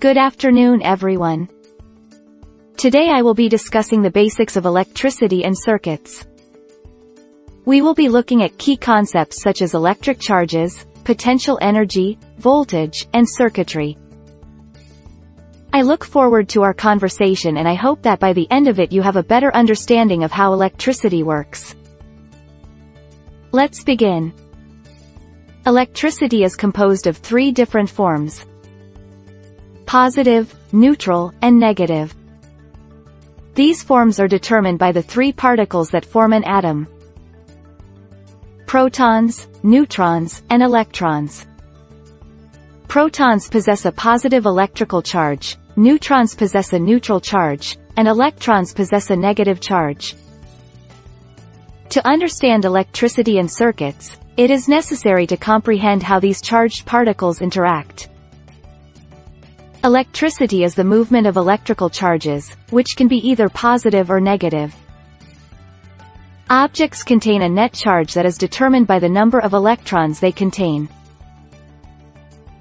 Good afternoon, everyone. Today I will be discussing the basics of electricity and circuits. We will be looking at key concepts such as electric charges, potential energy, voltage, and circuitry. I look forward to our conversation and I hope that by the end of it you have a better understanding of how electricity works. Let's begin. Electricity is composed of three different forms: positive, neutral, and negative. These forms are determined by the three particles that form an atom: protons, neutrons, and electrons. Protons possess a positive electrical charge, neutrons possess a neutral charge, and electrons possess a negative charge. To understand electricity and circuits, it is necessary to comprehend how these charged particles interact. Electricity is the movement of electrical charges, which can be either positive or negative. Objects contain a net charge that is determined by the number of electrons they contain.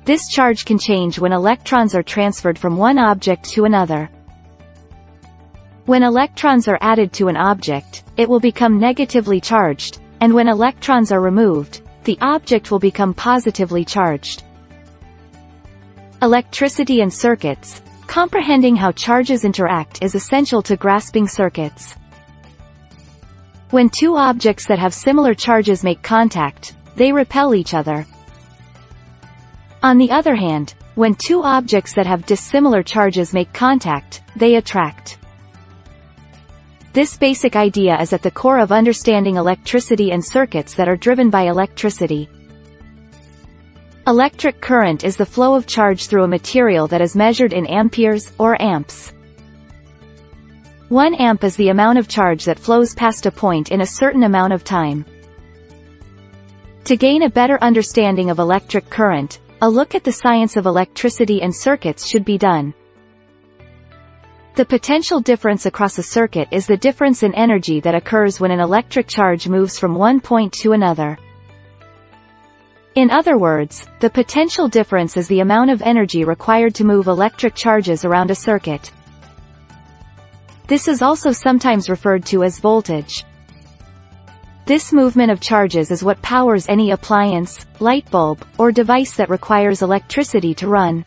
This charge can change when electrons are transferred from one object to another. When electrons are added to an object, it will become negatively charged, and when electrons are removed, the object will become positively charged. Electricity and circuits. Comprehending how charges interact is essential to grasping circuits. When two objects that have similar charges make contact, they repel each other. On the other hand, when two objects that have dissimilar charges make contact, they attract. This basic idea is at the core of understanding electricity and circuits that are driven by electricity. Electric current is the flow of charge through a material that is measured in amperes, or amps. 1 amp is the amount of charge that flows past a point in a certain amount of time. To gain a better understanding of electric current, a look at the science of electricity and circuits should be done. The potential difference across a circuit is the difference in energy that occurs when an electric charge moves from one point to another. In other words, the potential difference is the amount of energy required to move electric charges around a circuit. This is also sometimes referred to as voltage. This movement of charges is what powers any appliance, light bulb, or device that requires electricity to run.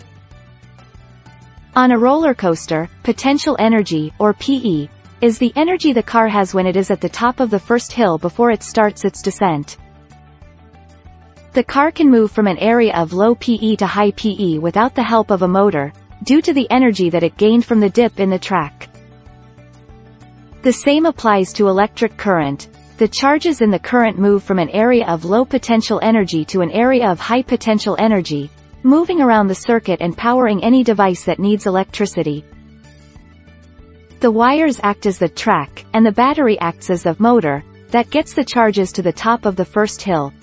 On a roller coaster, potential energy, or PE, is the energy the car has when it is at the top of the first hill before it starts its descent. The car can move from an area of low PE to high PE without the help of a motor, due to the energy that it gained from the dip in the track. The same applies to electric current. The charges in the current move from an area of low potential energy to an area of high potential energy, moving around the circuit and powering any device that needs electricity. The wires act as the track, and the battery acts as the motor that gets the charges to the top of the first hill.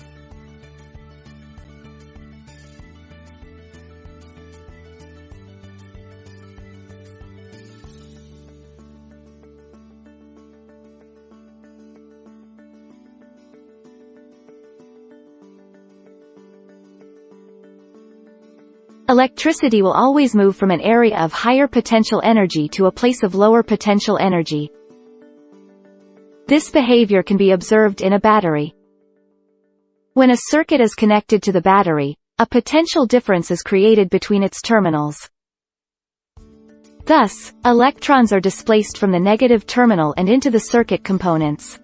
Electricity will always move from an area of higher potential energy to a place of lower potential energy. This behavior can be observed in a battery. When a circuit is connected to the battery, a potential difference is created between its terminals. Thus, electrons are displaced from the negative terminal and into the circuit components.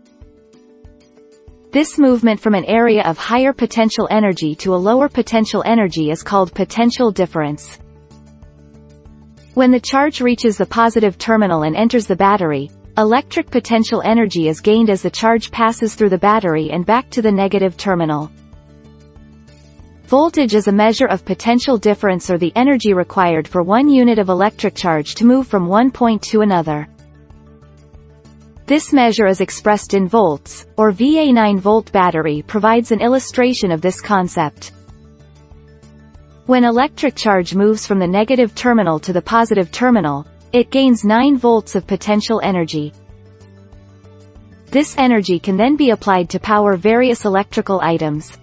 This movement from an area of higher potential energy to a lower potential energy is called potential difference. When the charge reaches the positive terminal and enters the battery, electric potential energy is gained as the charge passes through the battery and back to the negative terminal. Voltage is a measure of potential difference, or the energy required for 1 unit of electric charge to move from one point to another. This measure is expressed in volts, or VA. 9-volt battery provides an illustration of this concept. When electric charge moves from the negative terminal to the positive terminal, it gains 9 volts of potential energy. This energy can then be applied to power various electrical items.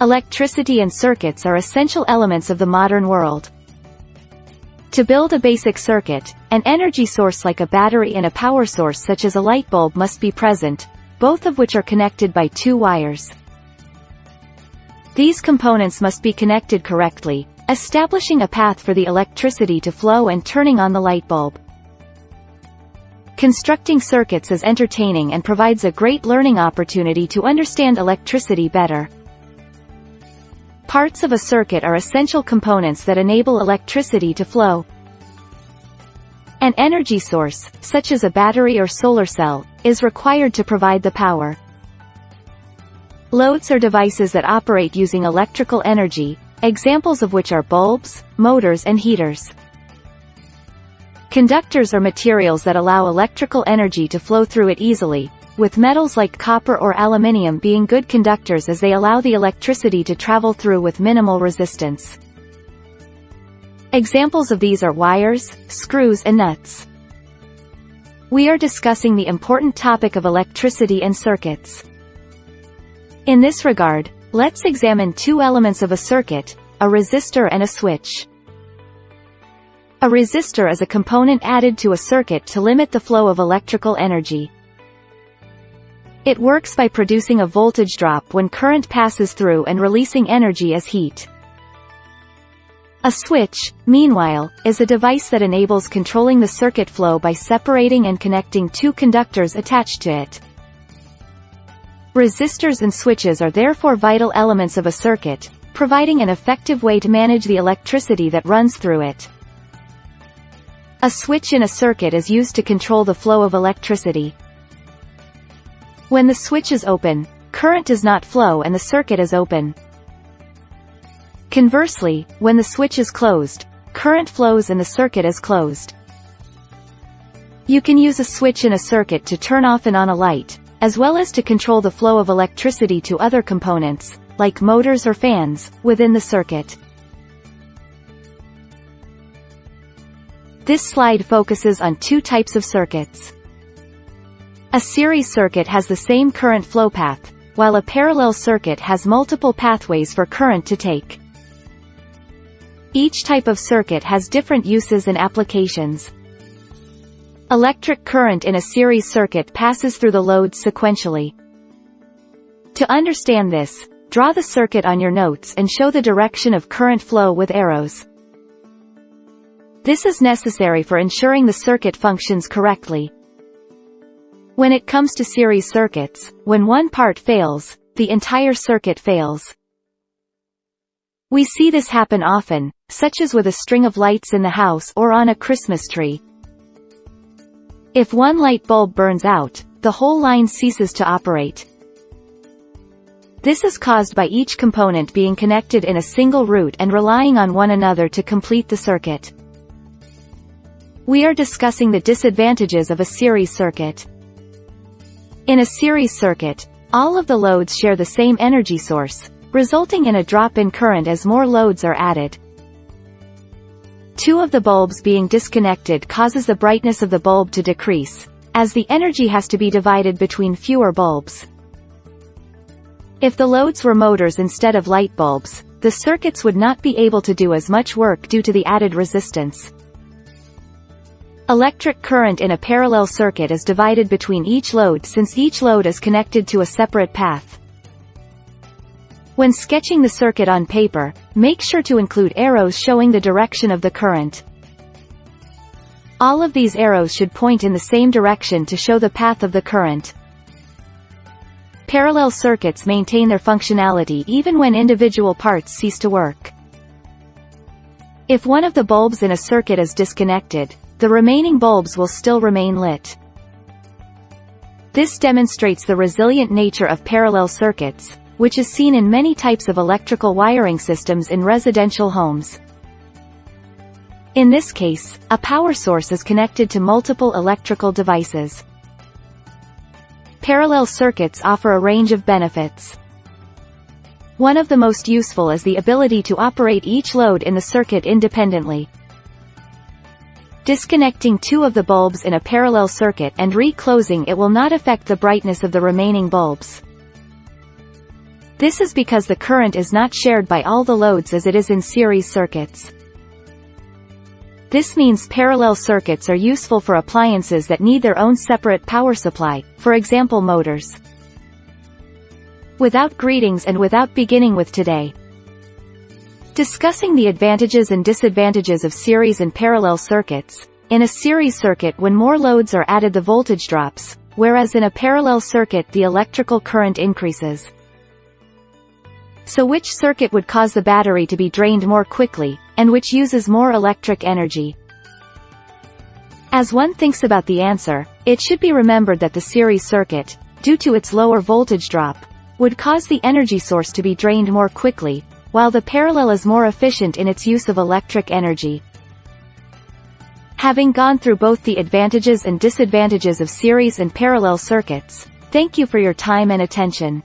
Electricity and circuits are essential elements of the modern world. To build a basic circuit, an energy source like a battery and a power source such as a light bulb must be present, both of which are connected by two wires. These components must be connected correctly, establishing a path for the electricity to flow and turning on the light bulb. Constructing circuits is entertaining and provides a great learning opportunity to understand electricity better. Parts of a circuit are essential components that enable electricity to flow. An energy source, such as a battery or solar cell, is required to provide the power. Loads are devices that operate using electrical energy, examples of which are bulbs, motors and heaters. Conductors are materials that allow electrical energy to flow through it easily, with metals like copper or aluminium being good conductors as they allow the electricity to travel through with minimal resistance. Examples of these are wires, screws and nuts. We are discussing the important topic of electricity and circuits. In this regard, let's examine two elements of a circuit, a resistor and a switch. A resistor is a component added to a circuit to limit the flow of electrical energy. It works by producing a voltage drop when current passes through and releasing energy as heat. A switch, meanwhile, is a device that enables controlling the circuit flow by separating and connecting two conductors attached to it. Resistors and switches are therefore vital elements of a circuit, providing an effective way to manage the electricity that runs through it. A switch in a circuit is used to control the flow of electricity. When the switch is open, current does not flow and the circuit is open. Conversely, when the switch is closed, current flows and the circuit is closed. You can use a switch in a circuit to turn off and on a light, as well as to control the flow of electricity to other components, like motors or fans, within the circuit. This slide focuses on two types of circuits. A series circuit has the same current flow path, while a parallel circuit has multiple pathways for current to take. Each type of circuit has different uses and applications. Electric current in a series circuit passes through the loads sequentially. To understand this, draw the circuit on your notes and show the direction of current flow with arrows. This is necessary for ensuring the circuit functions correctly. When it comes to series circuits, when one part fails, the entire circuit fails. We see this happen often, such as with a string of lights in the house or on a Christmas tree. If one light bulb burns out, the whole line ceases to operate. This is caused by each component being connected in a single route and relying on one another to complete the circuit. We are discussing the disadvantages of a series circuit. In a series circuit, all of the loads share the same energy source, resulting in a drop in current as more loads are added. Two of the bulbs being disconnected causes the brightness of the bulb to decrease, as the energy has to be divided between fewer bulbs. If the loads were motors instead of light bulbs, the circuits would not be able to do as much work due to the added resistance. Electric current in a parallel circuit is divided between each load since each load is connected to a separate path. When sketching the circuit on paper, make sure to include arrows showing the direction of the current. All of these arrows should point in the same direction to show the path of the current. Parallel circuits maintain their functionality even when individual parts cease to work. If one of the bulbs in a circuit is disconnected, the remaining bulbs will still remain lit. This demonstrates the resilient nature of parallel circuits, which is seen in many types of electrical wiring systems in residential homes. In this case, a power source is connected to multiple electrical devices. Parallel circuits offer a range of benefits. One of the most useful is the ability to operate each load in the circuit independently. Disconnecting two of the bulbs in a parallel circuit and re-closing it will not affect the brightness of the remaining bulbs. This is because the current is not shared by all the loads as it is in series circuits. This means parallel circuits are useful for appliances that need their own separate power supply, for example motors. Without greetings and without beginning with today. Discussing the advantages and disadvantages of series and parallel circuits. In a series circuit, when more loads are added, the voltage drops, whereas in a parallel circuit the electrical current increases. So which circuit would cause the battery to be drained more quickly, and which uses more electric energy? As one thinks about the answer, it should be remembered that the series circuit, due to its lower voltage drop, would cause the energy source to be drained more quickly, while the parallel is more efficient in its use of electric energy. Having gone through both the advantages and disadvantages of series and parallel circuits, thank you for your time and attention.